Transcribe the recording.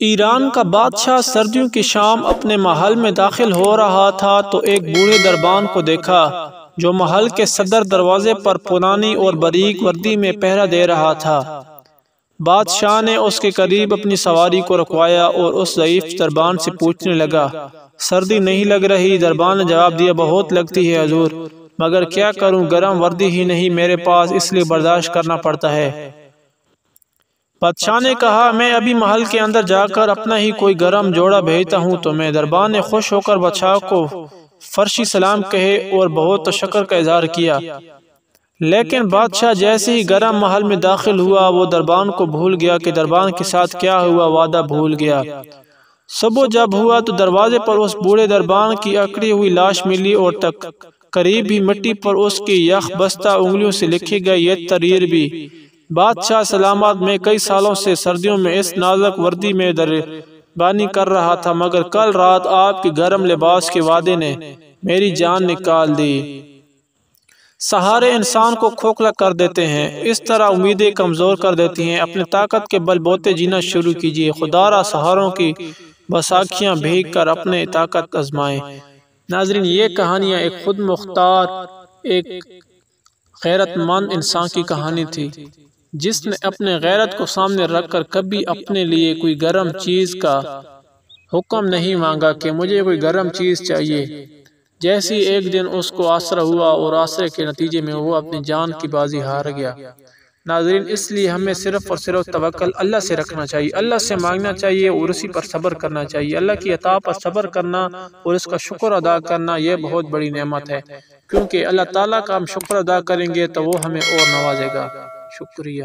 ایران کا بادشاہ سردیوں کی شام اپنے محل میں داخل ہو رہا تھا تو ایک بوڑھے دربان کو دیکھا جو محل کے صدر دروازے پر پرانی اور باریک وردی میں پہرا دے رہا تھا۔ بادشاہ نے اس کے قریب اپنی سواری کو رکوایا اور اس ضعیف دربان سے پوچھنے لگا، سردی نہیں لگ رہی؟ دربان نے جواب دیا، بہت لگتی ہے حضور، مگر کیا کروں، گرم وردی ہی نہیں میرے پاس، اس لیے برداشت کرنا پڑتا ہے۔ بادشاہ نے کہا، میں ابھی محل کے اندر جا کر اپنا ہی کوئی گرم جوڑا بھیجتا ہوں تمہیں۔ دربان نے خوش ہو کر بادشاہ کو فرشی سلام کہے اور بہت تشکر کا اظہار کیا، لیکن بادشاہ جیسے ہی گرم محل میں داخل ہوا وہ دربان کو بھول گیا کہ دربان کے ساتھ کیا ہوا، وعدہ بھول گیا۔ صبح جب ہوا تو دروازے پر اس بوڑھے دربان کی اکڑی ہوئی لاش ملی اور قریب ہی مٹی پر اس کی یخ بستہ انگلیوں سے لکھی گئی یہ تحریر بھی، بادشاہ سلامت، میں کئی سالوں سے سردیوں میں اس نازک وردی میں دربانی کر رہا تھا، مگر کل رات آپ کی گرم لباس کے وعدے نے میری جان نکال دی۔ سہارے انسان کو کھوکھلا کر دیتے ہیں، اس طرح امیدیں کمزور کر دیتی ہیں۔ اپنے طاقت کے بل بوتے جینا شروع کیجیے، خدا را سہاروں کی بساکھیاں بھیگ کر اپنے طاقت آزمائیں۔ ناظرین، یہ کہانیاں ایک خود مختار، ایک غیرت مند انسان کی کہانی تھی جس نے اپنے غیرت کو سامنے رکھ کر کبھی اپنے لیے کوئی گرم چیز کا حکم نہیں مانگا کہ مجھے کوئی گرم چیز چاہیے۔ جیسی ایک دن اس کو آسرا ہوا اور آسرے کے نتیجے میں وہ اپنی جان کی بازی ہار گیا۔ ناظرین، اس لیے ہمیں صرف اور صرف توکل اللہ سے رکھنا چاہیے، اللہ سے مانگنا چاہیے اور اسی پر صبر کرنا چاہیے۔ اللہ کی عطا پر صبر کرنا اور اس کا شکر ادا کرنا یہ بہت بڑی نعمت ہے، کیونکہ اللہ تعالیٰ کا ہم شکر ادا کریں گے تو وہ ہمیں اور نوازے گا۔ شکریہ۔